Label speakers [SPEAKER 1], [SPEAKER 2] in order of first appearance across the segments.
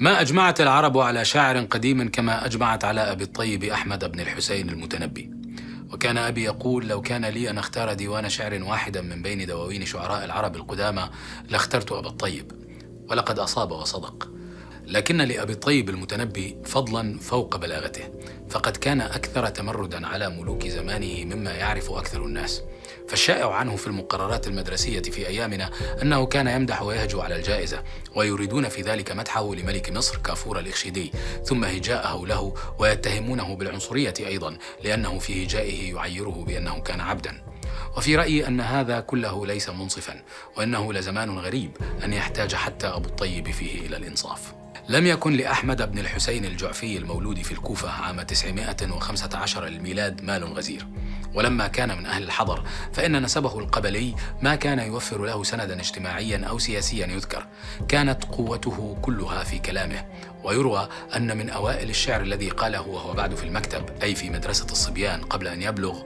[SPEAKER 1] ما أجمعت العرب على شاعر قديم كما أجمعت على أبي الطيب أحمد بن الحسين المتنبي. وكان أبي يقول: لو كان لي أن أختار ديوان شعر واحدا من بين دواوين شعراء العرب القدامى لاخترت أبا الطيب. ولقد أصاب وصدق. لكن لأبي الطيب المتنبي فضلا فوق بلاغته، فقد كان أكثر تمردا على ملوك زمانه مما يعرف أكثر الناس. فالشائع عنه في المقررات المدرسية في أيامنا أنه كان يمدح ويهجو على الجائزة، ويريدون في ذلك مدحه لملك مصر كافور الإخشيدي، ثم هجاءه له، ويتهمونه بالعنصرية أيضا لأنه في هجائه يعيره بأنه كان عبدا. وفي رأيي أن هذا كله ليس منصفا، وأنه لزمان غريب أن يحتاج حتى أبو الطيب فيه إلى الإنصاف. لم يكن لأحمد بن الحسين الجعفي المولود في الكوفة عام 915 للميلاد مال غزير، ولما كان من أهل الحضر فإن نسبه القبلي ما كان يوفر له سندا اجتماعيا أو سياسيا يذكر. كانت قوته كلها في كلامه، ويروى أن من أوائل الشعر الذي قاله وهو بعد في المكتب، أي في مدرسة الصبيان قبل أن يبلغ: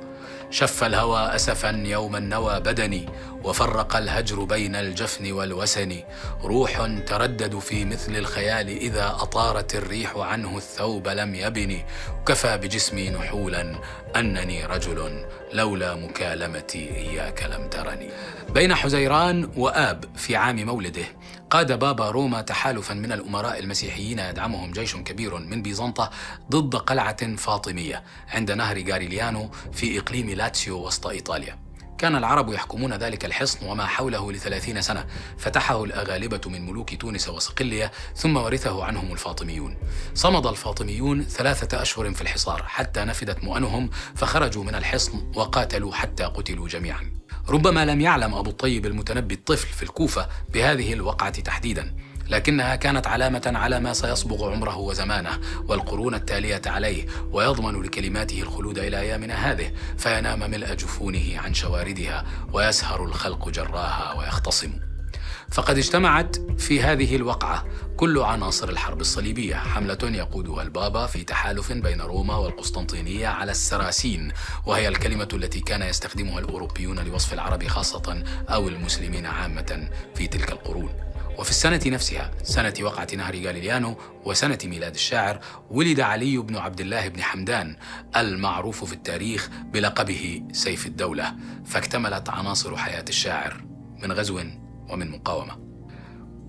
[SPEAKER 1] شف الهوى أسفا يوما نوى بدني، وفرق الهجر بين الجفن والوسن، روح تردد في مثل الخيال إذا أطارت الريح عنه الثوب لم يبن، كفى بجسمي نحولا أنني رجل لولا مكالمتي إياك لم ترني. بين حزيران وآب في عام مولده قاد بابا روما تحالفا من الأمراء المسيحيين يدعمهم جيش كبير من بيزنطة ضد قلعة فاطمية عند نهر غاريليانو في إقليم لاتسيو وسط إيطاليا. كان العرب يحكمون ذلك الحصن وما حوله ل30 سنة، فتحه الأغالبة من ملوك تونس وصقلية، ثم ورثه عنهم الفاطميون. صمد الفاطميون 3 أشهر في الحصار حتى نفدت مؤنهم، فخرجوا من الحصن وقاتلوا حتى قتلوا جميعا. ربما لم يعلم أبو الطيب المتنبي الطفل في الكوفة بهذه الوقعة تحديدا، لكنها كانت علامة على ما سيصبغ عمره وزمانه والقرون التالية عليه، ويضمن لكلماته الخلود إلى أيامنا هذه، فينام ملء جفونه عن شواردها، ويسهر الخلق جراها ويختصم. فقد اجتمعت في هذه الوقعة كل عناصر الحرب الصليبية: حملة يقودها البابا في تحالف بين روما والقسطنطينية على السراسين، وهي الكلمة التي كان يستخدمها الأوروبيون لوصف العرب خاصة أو المسلمين عامة في تلك القرون. وفي السنة نفسها، سنة وقعة نهر غاليليانو وسنة ميلاد الشاعر، ولد علي بن عبد الله بن حمدان المعروف في التاريخ بلقبه سيف الدولة. فاكتملت عناصر حياة الشاعر من غزو ومن مقاومة.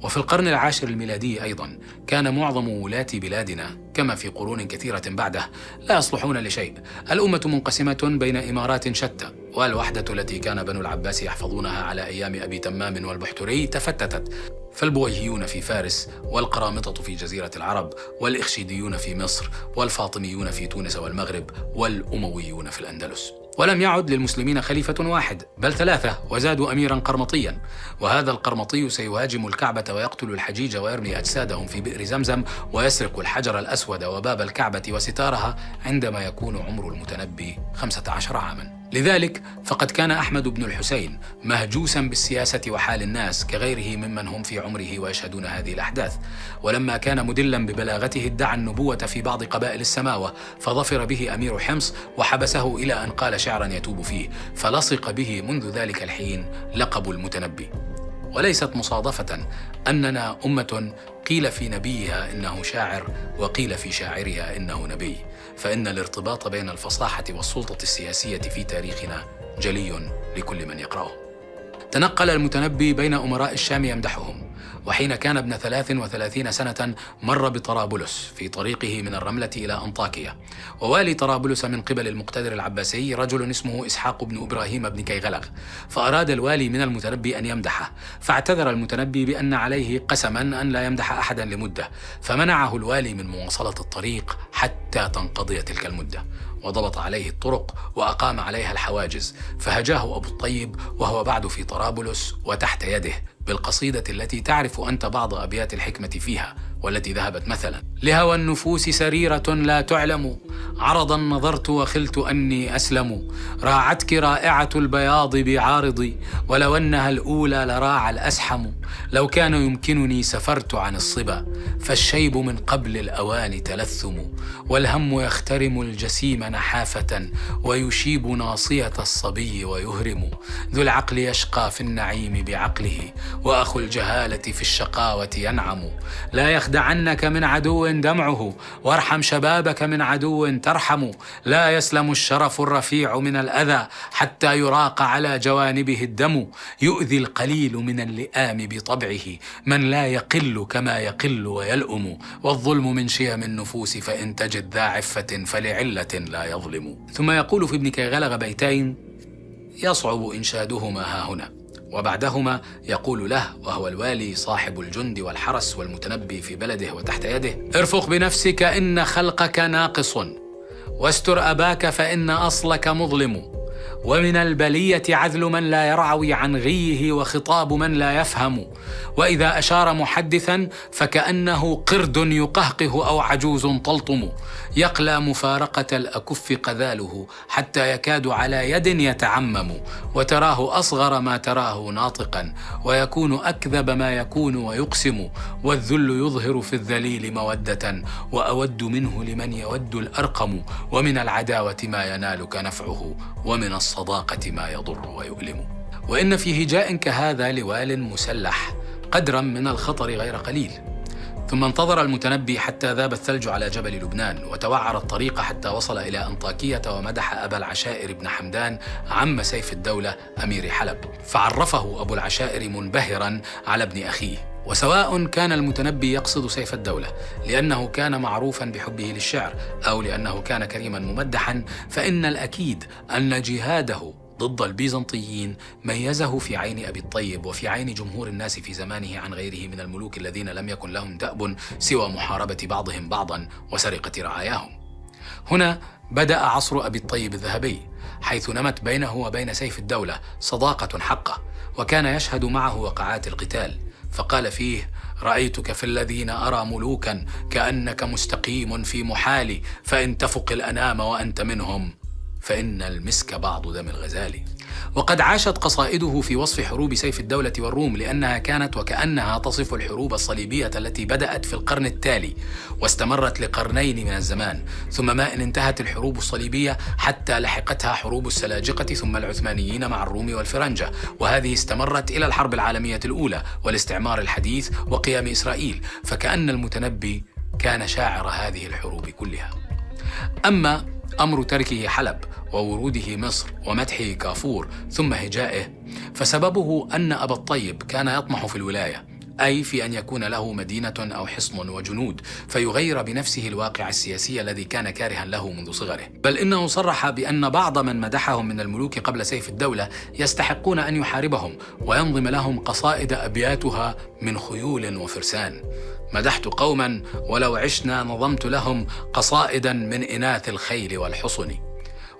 [SPEAKER 1] وفي القرن العاشر الميلادي أيضا كان معظم ولاة بلادنا كما في قرون كثيرة بعده لا يصلحون لشيء. الأمة منقسمة بين إمارات شتى، والوحدة التي كان بنو العباس يحفظونها على أيام أبي تمام والبحتري تفتتت، فالبويهيون في فارس، والقرامطة في جزيرة العرب، والإخشيديون في مصر، والفاطميون في تونس والمغرب، والأمويون في الأندلس. ولم يعد للمسلمين خليفة واحد بل 3، وزادوا أميرا قرمطيا، وهذا القرمطي سيهاجم الكعبة ويقتل الحجيج ويرمي أجسادهم في بئر زمزم، ويسرق الحجر الأسود وباب الكعبة وستارها عندما يكون عمر المتنبي 15 عاما. لذلك فقد كان أحمد بن الحسين مهجوسا بالسياسة وحال الناس كغيره ممن هم في عمره ويشهدون هذه الأحداث. ولما كان مدلا ببلاغته ادعى النبوة في بعض قبائل السماوة، فظفر به أمير حمص وحبسه إلى أن قال شعرا يتوب فيه، فلصق به منذ ذلك الحين لقب المتنبي. وليست مصادفة أننا أمة قيل في نبيها إنه شاعر، وقيل في شاعرها إنه نبي، فإن الارتباط بين الفصاحة والسلطة السياسية في تاريخنا جلي لكل من يقرأه. تنقل المتنبي بين أمراء الشام يمدحهم، وحين كان ابن 33 سنة مر بطرابلس في طريقه من الرملة إلى أنطاكية، ووالي طرابلس من قبل المقتدر العباسي رجل اسمه إسحاق بن إبراهيم بن كيغلغ، فأراد الوالي من المتنبي أن يمدحه، فاعتذر المتنبي بأن عليه قسما أن لا يمدح أحدا لمدة، فمنعه الوالي من مواصلة الطريق حتى تنقضي تلك المدة، وضبط عليه الطرق وأقام عليها الحواجز، فهجاه أبو الطيب وهو بعد في طرابلس وتحت يده بالقصيدة التي تعرف أنت بعض أبيات الحكمة فيها، والتي ذهبت مثلا: لهوى النفوس سريرة لا تعلم، عرضا نظرت وخلت أني أسلم، راعتك رائعة البياض بعارضي، ولو أنها الأولى لراع الأسحم، لو كان يمكنني سفرت عن الصبا، فالشيب من قبل الأوان تلثم، والهم يخترم الجسيم نحافة، ويشيب ناصية الصبي ويهرم، ذو العقل يشقى في النعيم بعقله، وأخو الجهالة في الشقاوة ينعم، لا يخدعنك من عدو دمعه، وارحم شبابك من عدو ترحم. لا يسلم الشرف الرفيع من الأذى حتى يراق على جوانبه الدم. يؤذي القليل من اللئام بطبعه، من لا يقل كما يقل ويلؤم. والظلم من شيم النفوس، فإن تجد ذا عفة فلعلة لا يظلم. ثم يقول في ابن كيغلغ بيتين يصعب إنشادهما هاهنا، وبعدهما يقول له وهو الوالي صاحب الجند والحرس والمتنبي في بلده وتحت يده: ارفق بنفسك إن خلقك ناقص، واستر أباك فإن أصلك مظلم. ومن البلية عذل من لا يرعوي عن غيه، وخطاب من لا يفهم. وإذا أشار محدثا فكأنه قرد يقهقه أو عجوز تلطم. يقلى مفارقة الأكف قذاله، حتى يكاد على يد يتعمم. وتراه أصغر ما تراه ناطقا، ويكون أكذب ما يكون ويقسم. والذل يظهر في الذليل مودة، وأود منه لمن يود الأرقم. ومن العداوة ما ينالك نفعه، ومن الصداقة ما يضر ويؤلم. وإن في هجاء كهذا لوال مسلح قدرا من الخطر غير قليل. ثم انتظر المتنبي حتى ذاب الثلج على جبل لبنان، وتوعر الطريق حتى وصل إلى أنطاكية، ومدح أبا العشائر بن حمدان عم سيف الدولة أمير حلب، فعرفه أبو العشائر منبهرا على ابن أخيه. وسواء كان المتنبي يقصد سيف الدولة لأنه كان معروفا بحبه للشعر، أو لأنه كان كريما ممدحا، فإن الأكيد أن جهاده ضد البيزنطيين ميزه في عين أبي الطيب وفي عين جمهور الناس في زمانه عن غيره من الملوك الذين لم يكن لهم دأب سوى محاربة بعضهم بعضا وسرقة رعاياهم. هنا بدأ عصر أبي الطيب الذهبي، حيث نمت بينه وبين سيف الدولة صداقة حقة، وكان يشهد معه وقعات القتال، فقال فيه: رأيتك في الذين أرى ملوكا كأنك مستقيم في محالي، فإن تفق الأنام وأنت منهم فإن المسك بعض دم الغزال. وقد عاشت قصائده في وصف حروب سيف الدولة والروم، لأنها كانت وكأنها تصف الحروب الصليبية التي بدأت في القرن التالي واستمرت لقرنين من الزمان، ثم ما إن انتهت الحروب الصليبية حتى لحقتها حروب السلاجقة ثم العثمانيين مع الروم والفرنجة، وهذه استمرت إلى الحرب العالمية الأولى والاستعمار الحديث وقيام إسرائيل، فكأن المتنبي كان شاعر هذه الحروب كلها. أما أمر تركه حلب ووروده مصر ومدحه كافور ثم هجائه، فسببه أن أبا الطيب كان يطمح في الولاية، أي في أن يكون له مدينة أو حصن وجنود، فيغير بنفسه الواقع السياسي الذي كان كارها له منذ صغره. بل إنه صرح بأن بعض من مدحهم من الملوك قبل سيف الدولة يستحقون أن يحاربهم وينظم لهم قصائد أبياتها من خيول وفرسان. مدحت قوما ولو عشنا نظمت لهم قصائدا من إناث الخيل والحصن.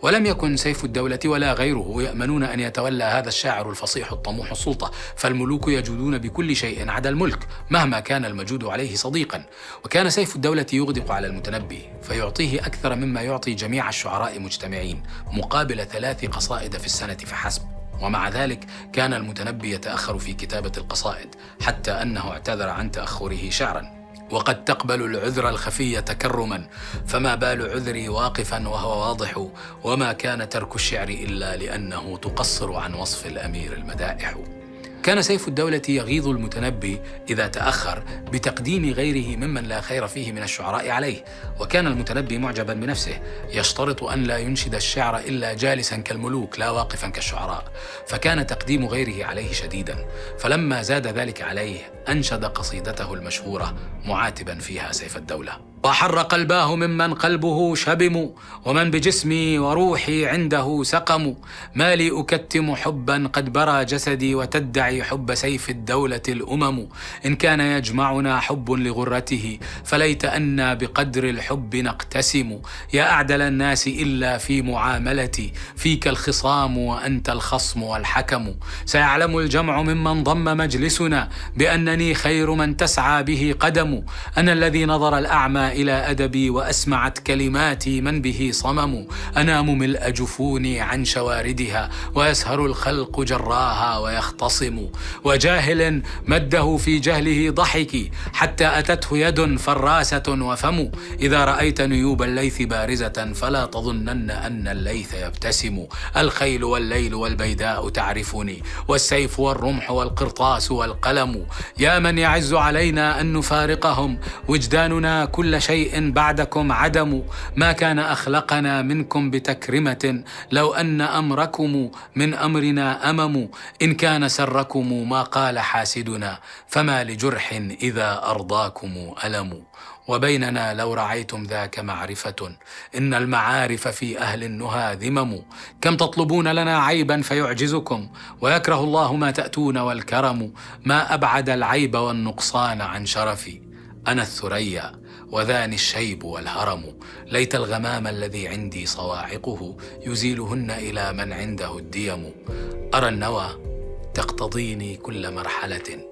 [SPEAKER 1] ولم يكن سيف الدولة ولا غيره يأمنون أن يتولى هذا الشاعر الفصيح الطموح السلطة، فالملوك يجودون بكل شيء عدا الملك مهما كان المجود عليه صديقا. وكان سيف الدولة يغدق على المتنبي فيعطيه أكثر مما يعطي جميع الشعراء مجتمعين، مقابل 3 قصائد في السنة فحسب. ومع ذلك كان المتنبي يتأخر في كتابة القصائد، حتى أنه اعتذر عن تأخره شعرا: وقد تقبل العذر الخفي تكرما، فما بال عذري واقفا وهو واضح، وما كان ترك الشعر إلا لأنه تقصر عن وصف الأمير المدائح. كان سيف الدولة يغيظ المتنبي إذا تأخر بتقديم غيره ممن لا خير فيه من الشعراء عليه، وكان المتنبي معجبا بنفسه يشترط أن لا ينشد الشعر إلا جالسا كالملوك لا واقفا كالشعراء، فكان تقديم غيره عليه شديدا. فلما زاد ذلك عليه أنشد قصيدته المشهورة معاتبا فيها سيف الدولة: وحر قلباه ممن قلبه شبم، ومن بجسمي وروحي عنده سقم. ما لي أكتم حبا قد برى جسدي، وتدعي حب سيف الدولة الأمم. إن كان يجمعنا حب لغرته، فليت أنا بقدر الحب نقتسم. يا أعدل الناس إلا في معاملتي، فيك الخصام وأنت الخصم والحكم. سيعلم الجمع ممن ضم مجلسنا، بأنني خير من تسعى به قدم. أنا الذي نظر الأعمى تستمع إلى أدبي وأسمعت كلماتي من به صمم. أنام ملء جفوني عن شواردها ويسهر الخلق جراها ويختصم. وجاهل مده في جهله ضحكي حتى أتته يد فراسة وفم. إذا رأيت نيوب الليث بارزة فلا تظنن أن الليث يبتسم. الخيل والليل والبيداء تعرفني والسيف والرمح والقرطاس والقلم. يا من يعز علينا أن نفارقهم وجداننا كل شيء بعدكم عدم. ما كان أخلقنا منكم بتكرمة لو أن أمركم من أمرنا أمم. إن كان سركم ما قال حاسدنا فما لجرح إذا أرضاكم ألم. وبيننا لو رعيتم ذاك معرفة إن المعارف في أهل النهى ذمم. كم تطلبون لنا عيبا فيعجزكم ويكره الله ما تأتون والكرم. ما أبعد العيب والنقصان عن شرفي أنا الثريا وذاني الشيب والهرم. ليت الغمام الذي عندي صواعقه يزيلهن إلى من عنده الديم. أرى النوى تقتضيني كل مرحلة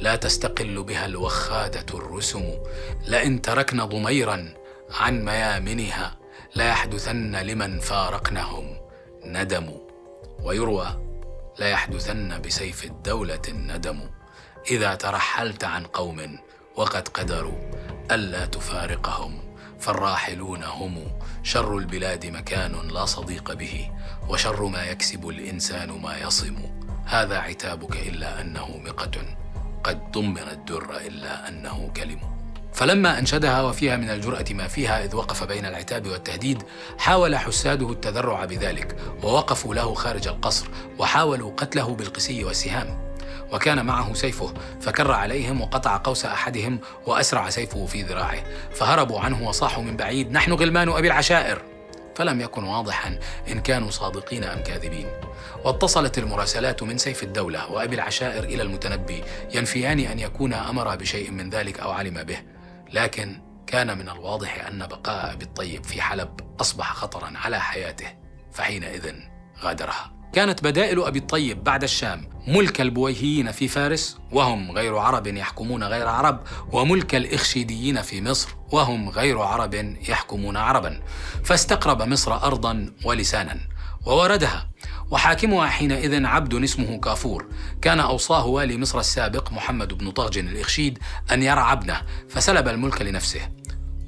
[SPEAKER 1] لا تستقل بها الوخادة الرسم. لئن تركن ضميرا عن ميامنها لا يحدثن لمن فارقنهم ندم. ويروى لا يحدثن بسيف الدولة الندم. إذا ترحلت عن قوم وقد قدروا ألا تفارقهم فالراحلون هم. شر البلاد مكان لا صديق به وشر ما يكسب الإنسان ما يصم. هذا عتابك إلا أنه مقة قد ضمن الدر إلا أنه كلم. فلما أنشدها وفيها من الجرأة ما فيها إذ وقف بين العتاب والتهديد حاول حساده التذرع بذلك ووقفوا له خارج القصر وحاولوا قتله بالقسي والسهام. وكان معه سيفه فكر عليهم وقطع قوس أحدهم وأسرع سيفه في ذراعه فهربوا عنه وصاحوا من بعيد نحن غلمان أبي العشائر. فلم يكن واضحا إن كانوا صادقين أم كاذبين. واتصلت المراسلات من سيف الدولة وأبي العشائر إلى المتنبي ينفيان أن يكون أمر بشيء من ذلك أو علم به. لكن كان من الواضح أن بقاء أبي الطيب في حلب أصبح خطرا على حياته فحينئذ غادرها. كانت بدائل أبي الطيب بعد الشام ملك البويهيين في فارس وهم غير عرب يحكمون غير عرب وملك الإخشيديين في مصر وهم غير عرب يحكمون عربا. فاستقرب مصر أرضا ولسانا ووردها وحاكمها حينئذ عبد اسمه كافور. كان أوصاه والي مصر السابق محمد بن طغجن الإخشيد أن يرعى ابنه فسلب الملك لنفسه.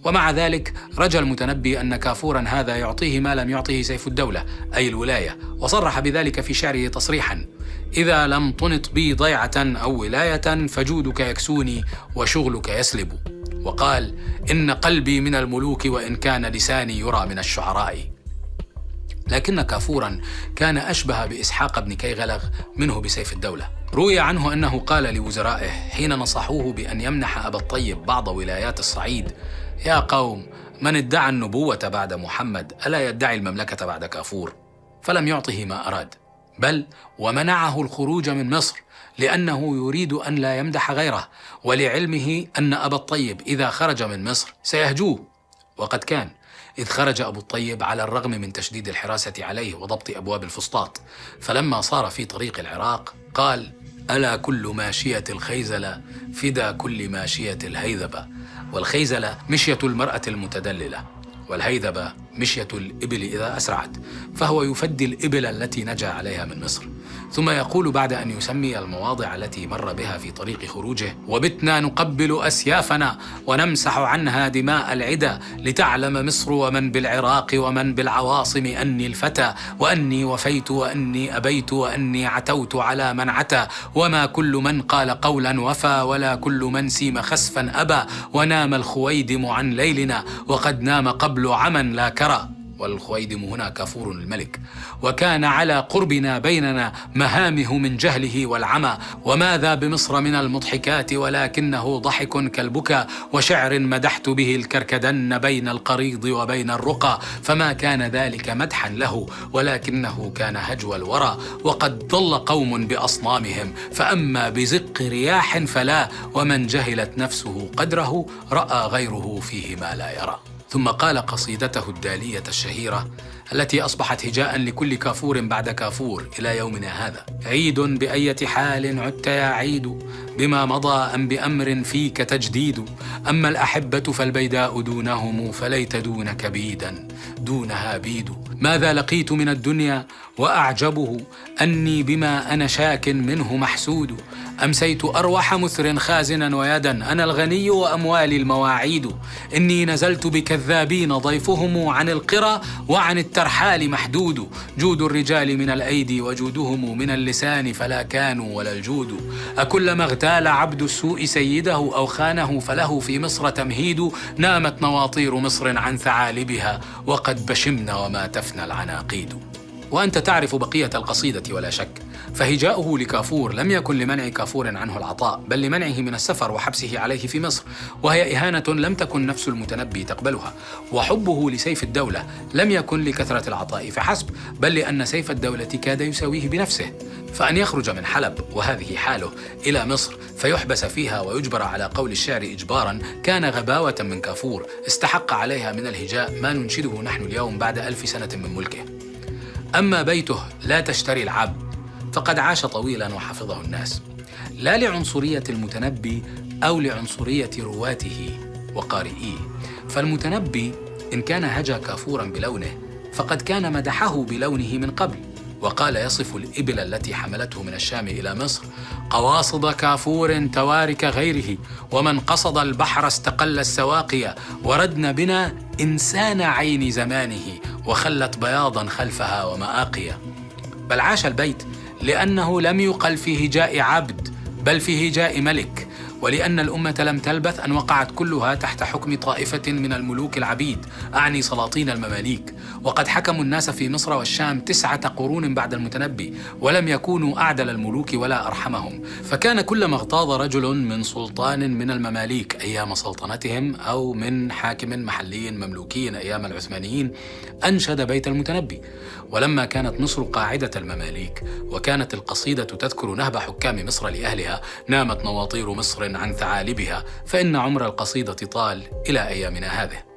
[SPEAKER 1] ومع ذلك رجى المتنبي أن كافورا هذا يعطيه ما لم يعطيه سيف الدولة أي الولاية وصرح بذلك في شعره تصريحا: إذا لم تنط بي ضيعة أو ولاية فجودك يكسوني وشغلك يسلب. وقال: إن قلبي من الملوك وإن كان لساني يرى من الشعراء. لكن كافورا كان أشبه بإسحاق بن كيغلغ منه بسيف الدولة. روي عنه أنه قال لوزرائه حين نصحوه بأن يمنح أبا الطيب بعض ولايات الصعيد: يا قوم، من ادعى النبوة بعد محمد ألا يدعي المملكة بعد كافور؟ فلم يعطه ما أراد، بل ومنعه الخروج من مصر لأنه يريد أن لا يمدح غيره، ولعلمه أن أبا الطيب إذا خرج من مصر سيهجوه. وقد كان، إذ خرج أبو الطيب على الرغم من تشديد الحراسة عليه وضبط أبواب الفسطاط. فلما صار في طريق العراق قال: ألا كل ماشية الخيزلة فدا كل ماشية الهيذبة. والخيزلة مشية المرأة المتدللة، والهيذبة مشية الإبل إذا أسرعت، فهو يفدي الإبل التي نجا عليها من مصر. ثم يقول بعد أن يسمي المواضع التي مر بها في طريق خروجه: وبتنا نقبل أسيافنا ونمسح عنها دماء العدا، لتعلم مصر ومن بالعراق ومن بالعواصم أني الفتى، وأني وفيت وأني أبيت وأني عتوت على من عتى، وما كل من قال قولا وفى، ولا كل من سيم خسفا أبى، ونام الخويدم عن ليلنا وقد نام قبل عمن لا كرى. والخويدم هنا كافور الملك. وكان على قربنا بيننا مهامه من جهله والعمى، وماذا بمصر من المضحكات ولكنه ضحك كالبكا، وشعر مدحت به الكركدن بين القريض وبين الرقى، فما كان ذلك مدحا له ولكنه كان هجو الورى. وقد ضل قوم بأصنامهم، فأما بزق رياح فلا، ومن جهلت نفسه قدره رأى غيره فيه ما لا يرى. ثم قال قصيدته الدالية الشهيرة التي أصبحت هجاء لكل كافور بعد كافور إلى يومنا هذا. عيد بأية حال عدت يا عيد، بما مضى أم بأمر فيك تجديد. أما الأحبة فالبيداء دونهم، فليت دونك بيدا دونها بيد. ماذا لقيت من الدنيا وأعجبه، أني بما أنا شاك منه محسود. أمسيت أروح مثر خازنا ويدا، أنا الغني وأموالي المواعيد. إني نزلت بكذابين ضيفهم عن القرى، وعن الترحال محدود. جود الرجال من الأيدي وجودهم من اللسان، فلا كانوا ولا الجود. أكلما اغتال عبد السوء سيده أو خانه، فله في مصر تمهيد. نامت نواطير مصر عن ثعالبها، وقد بشمنا وما تفنى العناقيد. وأنت تعرف بقية القصيدة ولا شك، فهجاؤه لكافور لم يكن لمنع كافور عنه العطاء، بل لمنعه من السفر وحبسه عليه في مصر، وهي إهانة لم تكن نفس المتنبي تقبلها. وحبه لسيف الدولة لم يكن لكثرة العطاء فحسب، بل لأن سيف الدولة كاد يساويه بنفسه. فأن يخرج من حلب وهذه حاله إلى مصر فيحبس فيها ويجبر على قول الشعر إجبارا كان غباوة من كافور استحق عليها من الهجاء ما ننشده نحن اليوم بعد 1000 سنة من ملكه. أما بيته لا تشتري العبد، فقد عاش طويلا وحفظه الناس، لا لعنصرية المتنبي أو لعنصرية رواته وقارئيه. فالمتنبي إن كان هجا كافورا بلونه، فقد كان مدحه بلونه من قبل، وقال يصف الإبل التي حملته من الشام إلى مصر: قواصد كافور توارك غيره، ومن قصد البحر استقل السواقية، وردن بنا إنسان عين زمانه، وخلت بياضا خلفها ومآقية. بل عاش البيت لأنه لم يقل في هجاء عبد، بل في هجاء ملك، ولأن الأمة لم تلبث أن وقعت كلها تحت حكم طائفة من الملوك العبيد، أعني سلاطين المماليك. وقد حكموا الناس في مصر والشام 9 قرون بعد المتنبي، ولم يكونوا أعدل الملوك ولا أرحمهم. فكان كلما اغتاظ رجل من سلطان من المماليك أيام سلطنتهم، أو من حاكم محلي مملوكي أيام العثمانيين، أنشد بيت المتنبي. ولما كانت مصر قاعدة المماليك، وكانت القصيدة تذكر نهب حكام مصر لأهلها: نامت نواطير مصر عن ثعالبها، فإن عمر القصيدة طال إلى أيامنا هذه.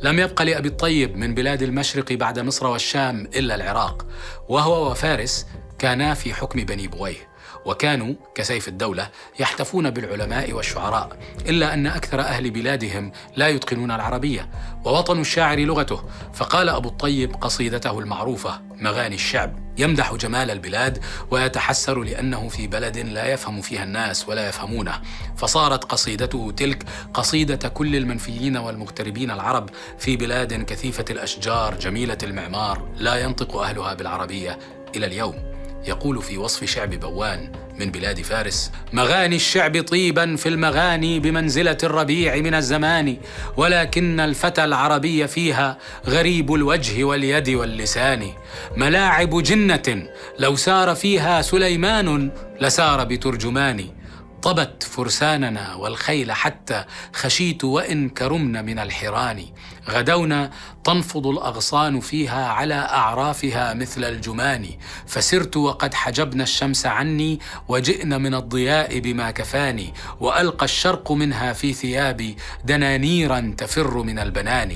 [SPEAKER 1] لم يبق لأبي الطيب من بلاد المشرق بعد مصر والشام إلا العراق، وهو وفارس كانا في حكم بني بويه، وكانوا كسيف الدولة يحتفون بالعلماء والشعراء، إلا أن أكثر أهل بلادهم لا يتقنون العربية، ووطن الشاعر لغته. فقال أبو الطيب قصيدته المعروفة مغاني الشعب، يمدح جمال البلاد ويتحسر لأنه في بلد لا يفهم فيها الناس ولا يفهمونه. فصارت قصيدته تلك قصيدة كل المنفيين والمغتربين العرب في بلاد كثيفة الأشجار جميلة المعمار لا ينطق أهلها بالعربية إلى اليوم. يقول في وصف شعب بوان من بلاد فارس: مغاني الشعب طيبا في المغاني، بمنزلة الربيع من الزمان، ولكن الفتى العربي فيها غريب الوجه واليد واللسان. ملاعب جنة لو سار فيها سليمان، لسار بترجمان. طبت فرساننا والخيل حتى خشيت وإن كرمن من الحران. غدونا تنفض الأغصان فيها على أعرافها مثل الجمان. فسرت وقد حجبنا الشمس عني، وجئنا من الضياء بما كفاني. وألقى الشرق منها في ثيابي دنانيرا تفر من البنان.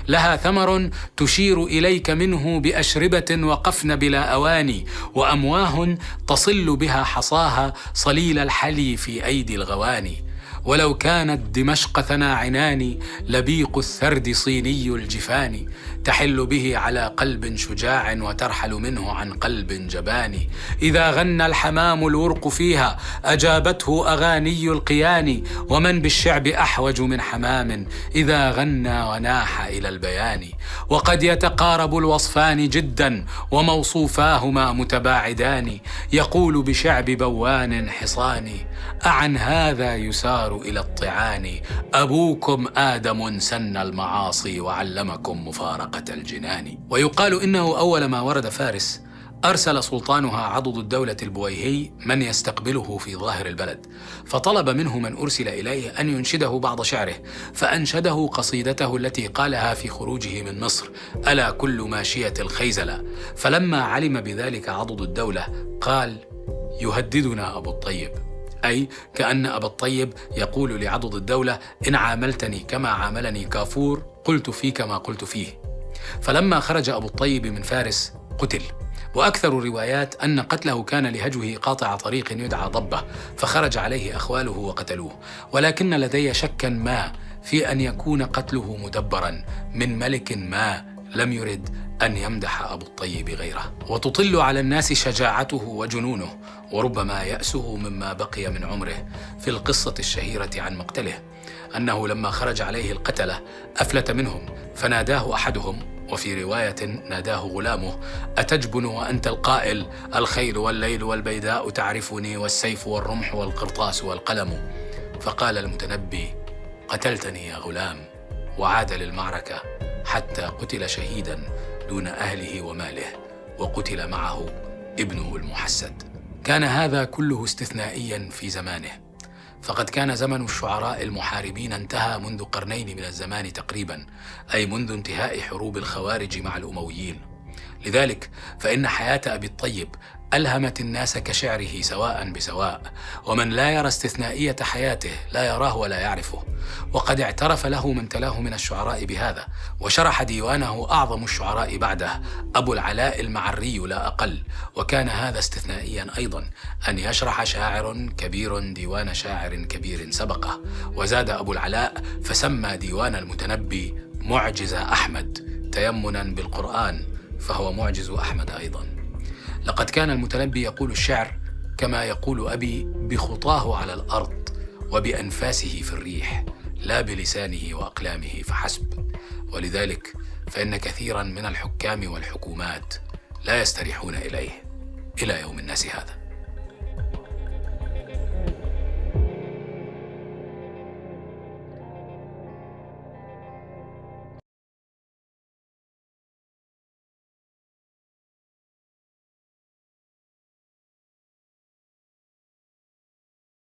[SPEAKER 1] لها ثمر تشير إليك منه بأشربة وقفن بلا أواني، وأمواه تصل بها حصاها صليل الحلي في أيدي الغواني. ولو كانت دمشق ثنا عنان، لبيق الثرد صيني الجفان. تحل به على قلب شجاع، وترحل منه عن قلب جبان. إذا غنى الحمام الورق فيها، أجابته أغاني القيان. ومن بالشعب أحوج من حمام، إذا غنى وناح إلى البيان. وقد يتقارب الوصفان جدا، وموصوفاهما متباعدان. يقول بشعب بوان حصاني، أعن هذا يسار إلى الطعان. أبوكم آدم سن المعاصي، وعلمكم مفارقة الجنان. ويقال إنه أول ما ورد فارس أرسل سلطانها عضد الدولة البويهي من يستقبله في ظاهر البلد، فطلب منه من أرسل إليه أن ينشده بعض شعره، فأنشده قصيدته التي قالها في خروجه من مصر: ألا كل ماشية الخيزلة. فلما علم بذلك عضد الدولة قال: يهددنا أبو الطيب، أي كأن أبا الطيب يقول لعضد الدولة: إن عاملتني كما عاملني كافور قلت فيك ما قلت فيه. فلما خرج أبو الطيب من فارس قتل، وأكثر الروايات أن قتله كان لهجوه قاطع طريق يدعى ضبة، فخرج عليه أخواله وقتلوه. ولكن لدي شكا ما في أن يكون قتله مدبرا من ملك ما لم يرد أن يمدح أبو الطيب غيره. وتطل على الناس شجاعته وجنونه، وربما يأسه مما بقي من عمره في القصة الشهيرة عن مقتله، أنه لما خرج عليه القتلة أفلت منهم فناداه أحدهم، وفي رواية ناداه غلامه: أتجبن وأنت القائل الخيل والليل والبيداء تعرفني والسيف والرمح والقرطاس والقلم؟ فقال المتنبي: قتلتني يا غلام، وعاد للمعركة حتى قتل شهيدا دون أهله وماله، وقتل معه ابنه المحسد. كان هذا كله استثنائيا في زمانه، فقد كان زمن الشعراء المحاربين انتهى منذ قرنين من الزمان تقريبا، أي منذ انتهاء حروب الخوارج مع الأمويين. لذلك فإن حياة أبي الطيب ألهمت الناس كشعره سواء بسواء، ومن لا يرى استثنائية حياته لا يراه ولا يعرفه. وقد اعترف له من تلاه من الشعراء بهذا، وشرح ديوانه أعظم الشعراء بعده أبو العلاء المعري لا أقل. وكان هذا استثنائيا أيضا، أن يشرح شاعر كبير ديوان شاعر كبير سبقه. وزاد أبو العلاء فسمى ديوان المتنبي معجز أحمد تيمنا بالقرآن، فهو معجز أحمد أيضا. لقد كان المتنبي يقول الشعر كما يقول أبي بخطاه على الأرض وبأنفاسه في الريح، لا بلسانه وأقلامه فحسب. ولذلك فإن كثيرا من الحكام والحكومات لا يستريحون إليه إلى يوم الناس هذا.